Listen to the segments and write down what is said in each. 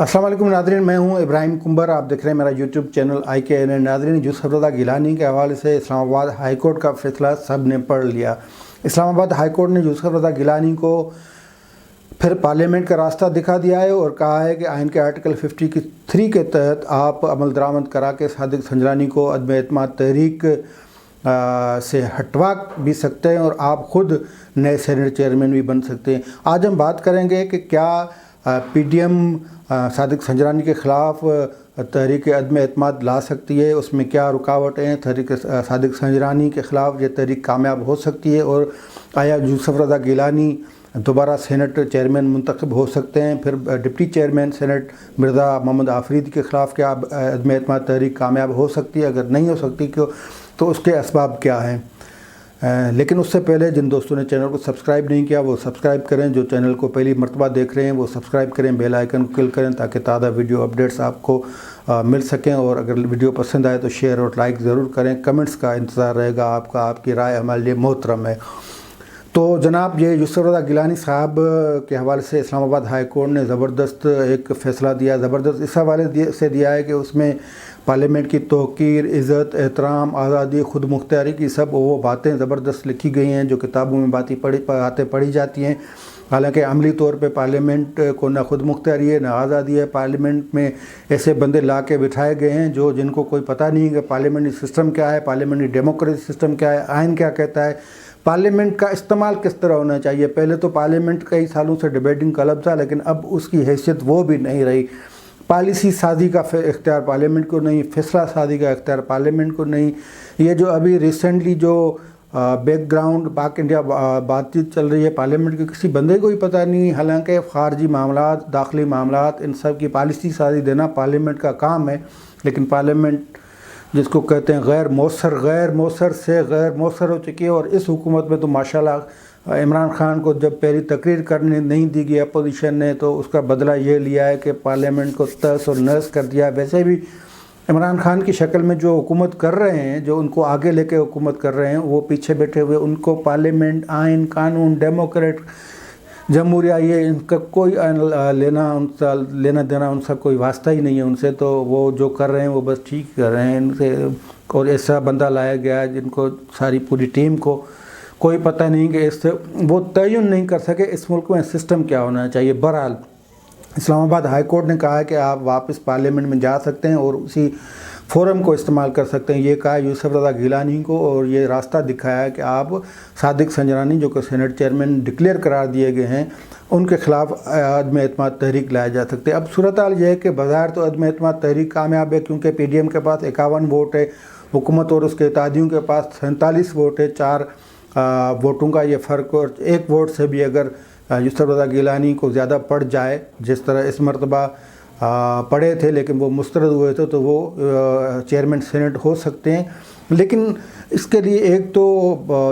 अस्सलाम वालेकुम नाज़रीन, मैं हूं इब्राहिम कुंबर। आप देख रहे हैं मेरा यूट्यूब चैनल IKN। नाज़रीन, यूसुफ रज़ा गिलानी के हवाले से इस्लामाबाद हाई कोर्ट का फ़ैसला सब ने पढ़ लिया। इस्लामाबाद हाई कोर्ट ने यूसुफ रज़ा गिलानी को फिर पार्लियामेंट का रास्ता दिखा दिया है और कहा है कि आइन के आर्टिकल 53 के तहत आप अमल दरामद करा के सादिक संजरानी को अदम एतमाद तहरीक से हटवा भी सकते हैं और आप ख़ुद नए सेनेट चेयरमैन भी बन सकते हैं। आज हम बात करेंगे कि क्या PDM सादिक संजरानी के ख़िलाफ़ तहरीक अदम एतमाद ला सकती है, उसमें क्या रुकावटें हैं, तहरीक सादिक संजरानी के ख़िलाफ़ ये तहरीक कामयाब हो सकती है और आया यूसुफ रज़ा गिलानी दोबारा सेनेट चेयरमैन मुंतखब हो सकते हैं। फिर deputy chairman senate Mirza Mohammad Afridi के ख़िलाफ़ क्या अदम एतमाद तहरीक कामयाब हो सकती है? अगर नहीं हो सकती क्यों, तो उसके असबाब क्या हैं? लेकिन उससे पहले जिन दोस्तों ने चैनल को सब्सक्राइब नहीं किया वो सब्सक्राइब करें, जो चैनल को पहली मरतबा देख रहे हैं वो सब्सक्राइब करें, बेल आइकन को क्लिक करें ताकि ताज़ा वीडियो अपडेट्स आपको मिल सकें। और अगर वीडियो पसंद आए तो शेयर और लाइक ज़रूर करें। कमेंट्स का इंतज़ार रहेगा आपका, आपकी राय हमारे लिए मोहतरम है। तो जनाब, ये यूसुफ रज़ा गिलानी साहब के हवाले से इस्लामाबाद हाई कोर्ट ने ज़बरदस्त एक फ़ैसला दिया। ज़बरदस्त इस हवाले से दिया है कि उसमें पार्लियामेंट की तौक़ीर, इज़्ज़त, एहतराम, आज़ादी, ख़ुद मुख्तियारी की सब वो बातें ज़बरदस्त लिखी गई हैं जो किताबों में बातें पढ़ी जाती हैं। हालांकि अमली तौर पे पार्लियामेंट को ना ख़ुद मुख्तियारी है ना आज़ादी है। पार्लियामेंट में ऐसे बंदे ला के बिठाए गए हैं जिनको कोई पता नहीं है कि पार्लियामेंट्री सिस्टम क्या है, पार्लियामेंट्री डेमोक्रेसी सिस्टम क्या है, आइन क्या कहता है, पार्लियामेंट का इस्तेमाल किस तरह होना चाहिए। पहले तो पार्लियामेंट कई सालों से डिबेटिंग क्लब था, लेकिन अब उसकी हैसियत वो भी नहीं रही। पॉलिसी साजी का इख्तियार पार्लियामेंट को नहीं, फैसला साजी का इख्तियार पार्लियामेंट को नहीं। ये जो अभी रिसेंटली जो बैकग्राउंड पाक इंडिया बातचीत चल रही है, पार्लियामेंट के किसी बंदे को ही पता नहीं। हालांकि ख़ारजी मामलात, दाखिली मामलात, इन सब की पॉलिसी साजी देना पार्लियामेंट का काम है, लेकिन पार्लियामेंट जिसको कहते हैं गैर मौसर से गैर मौसर हो चुकी है। और इस हुकूमत में तो माशाल्लाह इमरान खान को जब पहली तकरीर करने नहीं दी गई अपोजिशन ने, तो उसका बदला ये लिया है कि पार्लियामेंट को तहस और नहस कर दिया। वैसे भी इमरान खान की शक्ल में जो हुकूमत कर रहे हैं, जो उनको आगे लेके हुकूमत कर रहे हैं, वो पीछे बैठे हुए उनको पार्लियामेंट, आइन, कानून, डेमोक्रेट, जमहूरिया, ये इनका कोई लेना देना उनका कोई वास्ता ही नहीं है उनसे। तो वो जो कर रहे हैं वो बस ठीक कर रहे हैं इनसे। और ऐसा बंदा लाया गया है जिनको सारी पूरी टीम को कोई पता नहीं कि इससे वो तयन नहीं कर सके इस मुल्क में सिस्टम क्या होना चाहिए। बहरहाल इस्लामाबाद हाई कोर्ट ने कहा है कि आप वापस पार्लियामेंट में जा सकते हैं और उसी फोरम को इस्तेमाल कर सकते हैं। ये कहा यूसुफ रज़ा गिलानी को, और ये रास्ता दिखाया है कि आप सादिक संजरानी जो कि सेनेट चेयरमैन डिक्लेयर करार दिए गए हैं, उनके ख़िलाफ़ अदम एतमाद तहरीक लाया जा सकते हैं। अब सूरत हाल ये है कि बाज़ार तो अदम एतमाद तहरीक कामयाब है, क्योंकि PDM के पास 51 वोट है, हुकूमत और उसके इत्तेहादियों के पास 47 वोट है। 4 वोटों का ये फ़र्क, और 1 वोट से भी अगर यूसुफ रज़ा गिलानी को ज़्यादा पड़ जाए, जिस तरह इस मरतबा पड़े थे लेकिन वो मुस्तरद हुए थे, तो वो चेयरमैन सेनेट हो सकते हैं। लेकिन इसके लिए एक तो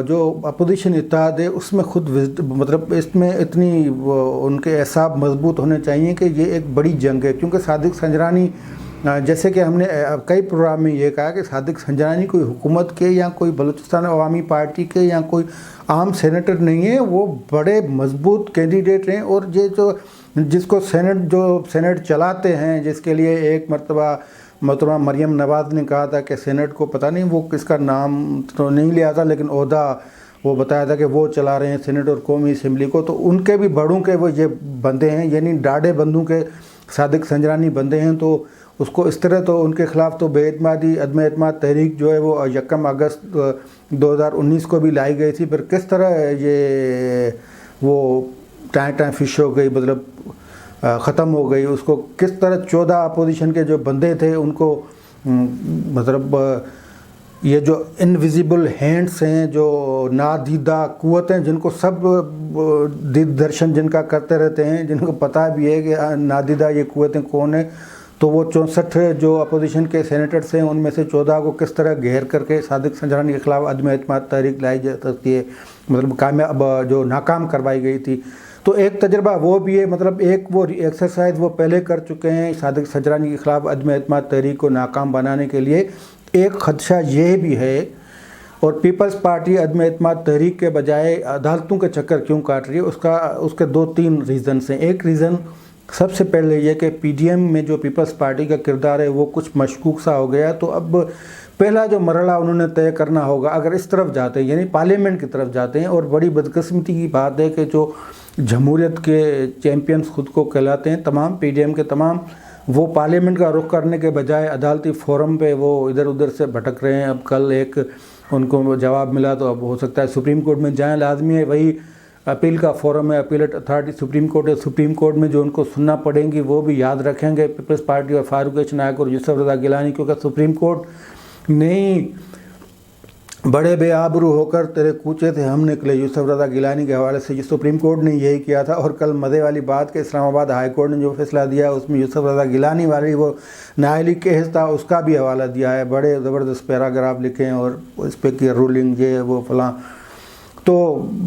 जो अपोजिशन इत्तेहाद है उसमें खुद मतलब इसमें इतनी उनके एहसाब मजबूत होने चाहिए कि ये एक बड़ी जंग है। क्योंकि सादिक संजरानी, जैसे कि हमने कई प्रोग्राम में ये कहा कि सादिक संजरानी कोई हुकूमत के या कोई बलूचिस्तान अवामी पार्टी के या कोई आम सेनेटर नहीं है, वो बड़े मजबूत कैंडिडेट हैं। और ये जो जिसको सेनेट चलाते हैं, जिसके लिए एक मरतबा मरियम नवाज़ ने कहा था कि सेनेट को पता नहीं वो किसका नाम तो नहीं लिया था, लेकिन ओहदा वो बताया था कि वो चला रहे हैं सेनेट और कौमी असम्बली को। तो उनके भी बड़ों के वो ये बंदे हैं, यानी डाढ़े बंदों के सादिक संजरानी बंदे हैं। तो उसको इस तरह तो उनके ख़िलाफ़ तो बेएतमादी अदम एतमाद तहरीक जो है वो 1 अगस्त 2019 को भी लाई गई थी। फिर किस तरह ये वो टाइम फिश हो गई, मतलब ख़त्म हो गई। उसको किस तरह 14 अपोजिशन के जो बंदे थे उनको मतलब ये जो इनविजिबल हैंड्स हैं, जो नादीदा कुव्वतें, जिनको सब दिग्दर्शन जिनका करते रहते हैं, जिनको पता भी है कि नादीदा ये कुव्वतें कौन है, तो वो 64 जो अपोजिशन के सेनेटर्स हैं उनमें से 14 को किस तरह घेर करके सादिक संजरानी के ख़िलाफ़ अदम एतमाद तहरीक लाई जा सकती है, मतलब कामयाब जो नाकाम करवाई गई थी। तो एक तजर्बा वो भी है, मतलब एक वो एक्सरसाइज वो पहले कर चुके हैं सादिक संजरानी के ख़िलाफ़ अदम एतमाद तहरीक को नाकाम बनाने के लिए। एक ख़दशा ये भी है, और पीपल्स पार्टी अदम एतमाद तहरीक के बजाय अदालतों के चक्कर क्यों काट रही है, उसके 2-3 रीज़न्स हैं। एक रीज़न سب سے پہلے یہ کہ پی ڈی ایم میں جو پیپلز پارٹی کا کردار ہے وہ کچھ مشکوک سا ہو گیا، تو اب پہلا جو مرحلہ انہوں نے طے کرنا ہوگا اگر اس طرف جاتے ہیں، یعنی پارلیمنٹ کی طرف جاتے ہیں، اور بڑی بدقسمتی کی بات ہے کہ جو جمہوریت کے چیمپئنز خود کو کہلاتے ہیں تمام پی ڈی ایم کے تمام، وہ پارلیمنٹ کا رخ کرنے کے بجائے عدالتی فورم پہ وہ ادھر ادھر سے بھٹک رہے ہیں۔ اب کل ایک ان کو جواب ملا تو اب ہو سکتا ہے سپریم کورٹ میں جائیں، لازمی ہے، وہی اپیل کا فورم ہے، اپیلٹ اتھارٹی سپریم کورٹ ہے، سپریم کورٹ میں جو ان کو سننا پڑیں گی وہ بھی یاد رکھیں گے پیپلز پارٹی اور فاروق ایچ نائک اور یوسف رضا گیلانی، کیونکہ سپریم کورٹ نہیں بڑے بے آبرو ہو کر تیرے کوچے تھے ہم نکلے، یوسف رضا گیلانی کے حوالے سے سپریم کورٹ نے یہی کیا تھا۔ اور کل مزے والی بات کہ اسلام آباد ہائی کورٹ نے جو فیصلہ دیا اس میں یوسف رضا گیلانی والی وہ نااہلی کیس تھا، اس کا بھی حوالہ دیا ہے، بڑے زبردست پیراگراف لکھے ہیں اور اس پہ کی رولنگ یہ وہ فلاں۔ تو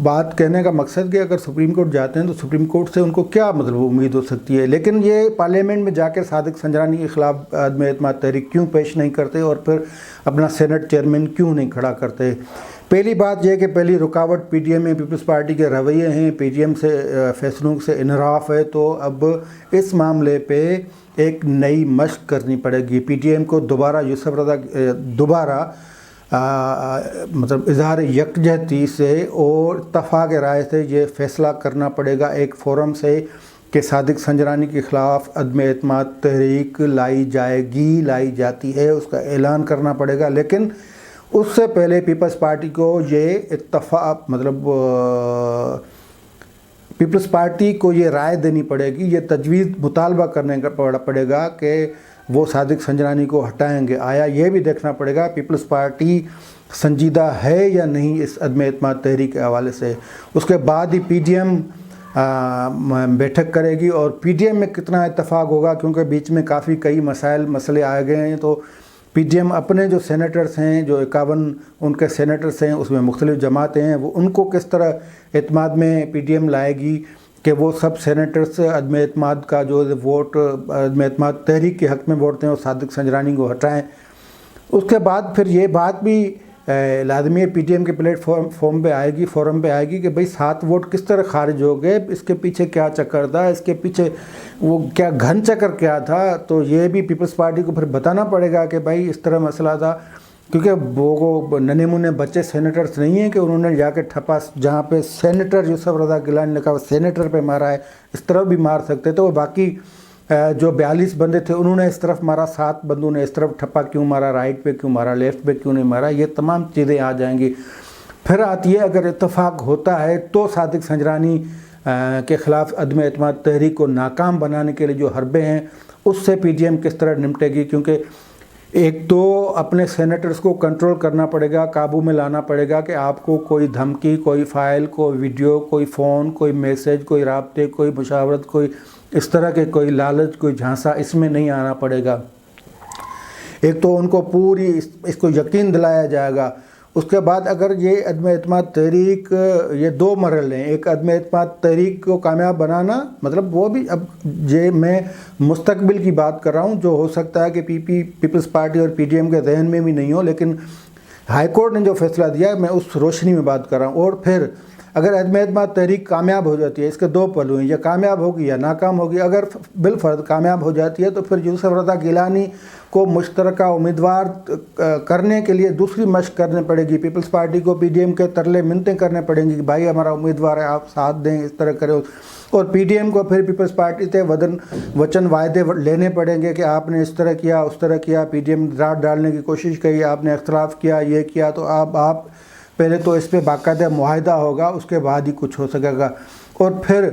بات کہنے کا مقصد کہ اگر سپریم کورٹ جاتے ہیں تو سپریم کورٹ سے ان کو کیا مطلب امید ہو سکتی ہے، لیکن یہ پارلیمنٹ میں جا کے صادق سنجرانی کے خلاف عدم اعتماد تحریک کیوں پیش نہیں کرتے اور پھر اپنا سینٹ چیئرمین کیوں نہیں کھڑا کرتے؟ پہلی بات یہ کہ پہلی رکاوٹ پی ڈی ایم میں پیپلز پارٹی کے رویے ہیں، پی ڈی ایم سے فیصلوں سے انحراف ہے، تو اب اس معاملے پہ ایک نئی مشق کرنی پڑے گی۔ پی ڈی ایم کو دوبارہ مطلب اظہار یکجہتی سے اور اتفاق رائے سے یہ فیصلہ کرنا پڑے گا ایک فورم سے کہ صادق سنجرانی کے خلاف عدم اعتماد تحریک لائی جاتی ہے، اس کا اعلان کرنا پڑے گا۔ لیکن اس سے پہلے پیپلز پارٹی کو یہ اتفاق پیپلز پارٹی کو یہ رائے دینی پڑے گی، یہ تجویز مطالبہ کرنے کا پڑے گا کہ وہ صادق سنجرانی کو ہٹائیں گے۔ آیا یہ بھی دیکھنا پڑے گا پیپلز پارٹی سنجیدہ ہے یا نہیں اس عدم اعتماد تحریک کے حوالے سے، اس کے بعد ہی پی ڈی ایم بیٹھک کرے گی، اور پی ڈی ایم میں کتنا اتفاق ہوگا کیونکہ بیچ میں کافی کئی مسئلے آئے گئے ہیں، تو پی ڈی ایم اپنے جو سینیٹرز ہیں، جو 51 ان کے سینیٹرز ہیں، اس میں مختلف جماعتیں ہیں، وہ ان کو کس طرح اعتماد میں پی ڈی ایم لائے گی کہ وہ سب سینیٹرز عدم اعتماد کا جو ووٹ عدم اعتماد تحریک کے حق میں ووٹ دیں اور صادق سنجرانی کو ہٹائیں۔ اس کے بعد پھر یہ بات بھی لازمی ہے پی ڈی ایم کے فورم پہ آئے گی کہ بھئی 7 ووٹ کس طرح خارج ہو گئے، اس کے پیچھے کیا چکر تھا، اس کے پیچھے وہ کیا گھن چکر کیا تھا، تو یہ بھی پیپلز پارٹی کو پھر بتانا پڑے گا کہ بھائی اس طرح مسئلہ تھا، کیونکہ وہ ننے منے بچے سینیٹرز نہیں ہیں کہ انہوں نے جا کے ٹھپا جہاں پہ سینیٹر یوسف رضا گیلانی نے کہا سینیٹر پہ مارا ہے، اس طرف بھی مار سکتے تھے، وہ باقی جو 42 بندے تھے انہوں نے اس طرف مارا، 7 بندوں نے اس طرف ٹھپا کیوں مارا، رائٹ پہ کیوں مارا، لیفٹ پہ کیوں نہیں مارا، یہ تمام چیزیں آ جائیں گی۔ پھر آتی ہے اگر اتفاق ہوتا ہے تو صادق سنجرانی کے خلاف عدم اعتماد تحریک کو ناکام بنانے کے لیے جو حربے ہیں اس سے پی ڈی ایم کس طرح نمٹے گی، کیونکہ ایک تو اپنے سینیٹرز کو کنٹرول کرنا پڑے گا، قابو میں لانا پڑے گا کہ آپ کو کوئی دھمکی، کوئی فائل، کوئی ویڈیو، کوئی فون، کوئی میسیج، کوئی رابطے، کوئی مشاورت، کوئی اس طرح کے کوئی لالچ، کوئی جھانسا اس میں نہیں آنا پڑے گا۔ ایک تو ان کو پوری اس کو یقین دلایا جائے گا۔ اس کے بعد اگر یہ عدم اعتماد تحریک، یہ 2 مرحلے ہیں، ایک عدم اعتماد تحریک کو کامیاب بنانا، مطلب وہ بھی اب یہ میں مستقبل کی بات کر رہا ہوں، جو ہو سکتا ہے کہ پیپلز پارٹی اور پی ڈی ایم کے ذہن میں بھی نہیں ہو، لیکن ہائی کورٹ نے جو فیصلہ دیا میں اس روشنی میں بات کر رہا ہوں۔ اور پھر اگر عدم اعتماد تحریک کامیاب ہو جاتی ہے، اس کے 2 پہلو ہیں، یا کامیاب ہوگی یا ناکام ہوگی۔ اگر بالفرض کامیاب ہو جاتی ہے تو پھر یوسف رضا گیلانی کو مشترکہ امیدوار کرنے کے لیے دوسری مشق کرنے پڑے گی، پیپلز پارٹی کو پی ڈی ایم کے ترلے منتیں کرنے پڑیں گی کہ بھائی ہمارا امیدوار ہے، آپ ساتھ دیں، اس طرح کریں، اور پی ڈی ایم کو پھر پیپلز پارٹی سے وچن وعدے لینے پڑیں گے کہ آپ نے اس طرح کیا، اس طرح کیا، پی ڈی ایم رات ڈالنے کی کوشش کی، آپ نے اختلاف کیا، یہ کیا، تو آپ پہلے تو اس پہ باقاعدہ معاہدہ ہوگا، اس کے بعد ہی کچھ ہو سکے گا۔ اور پھر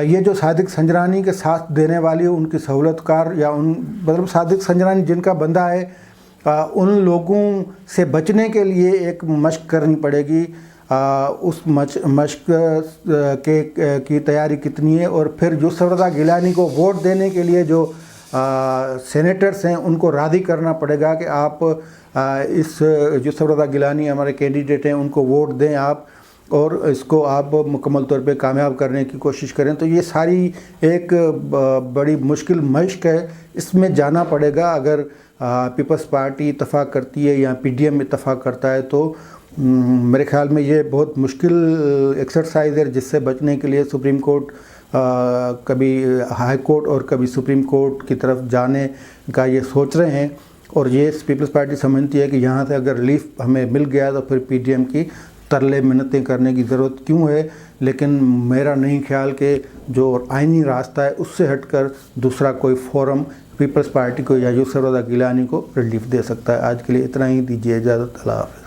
یہ جو صادق سنجرانی کے ساتھ دینے والی ان کی سہولت کار، یا مطلب صادق سنجرانی جن کا بندہ ہے، ان لوگوں سے بچنے کے لیے ایک مشق کرنی پڑے گی۔ اس مشق کی تیاری کتنی ہے، اور پھر یوسف رضا گیلانی کو ووٹ دینے کے لیے جو سینیٹرز ہیں ان کو راضی کرنا پڑے گا کہ آپ اس یوسف رضا گیلانی ہمارے کینڈیڈیٹ ہیں، ان کو ووٹ دیں آپ، اور اس کو آپ مکمل طور پہ کامیاب کرنے کی کوشش کریں۔ تو یہ ساری ایک بڑی مشکل مشق ہے، اس میں جانا پڑے گا۔ اگر پیپلز پارٹی اتفاق کرتی ہے یا پی ڈی ایم اتفاق کرتا ہے تو میرے خیال میں یہ بہت مشکل ایکسرسائز ہے، جس سے بچنے کے لیے سپریم کورٹ کبھی ہائی کورٹ اور کبھی سپریم کورٹ کی طرف جانے کا یہ سوچ رہے ہیں، اور یہ پیپلز پارٹی سمجھتی ہے کہ یہاں سے اگر ریلیف ہمیں مل گیا تو پھر پی ڈی ایم کی ترلے منتیں کرنے کی ضرورت کیوں ہے. لیکن میرا نہیں خیال کہ جو آئینی راستہ ہے اس سے ہٹ کر دوسرا کوئی فورم پیپلز پارٹی کو یا یوسف رضا گیلانی کو ریلیف دے سکتا ہے. آج کے لیے اتنا ہی، دیجیے اجازت. اللہ حافظ.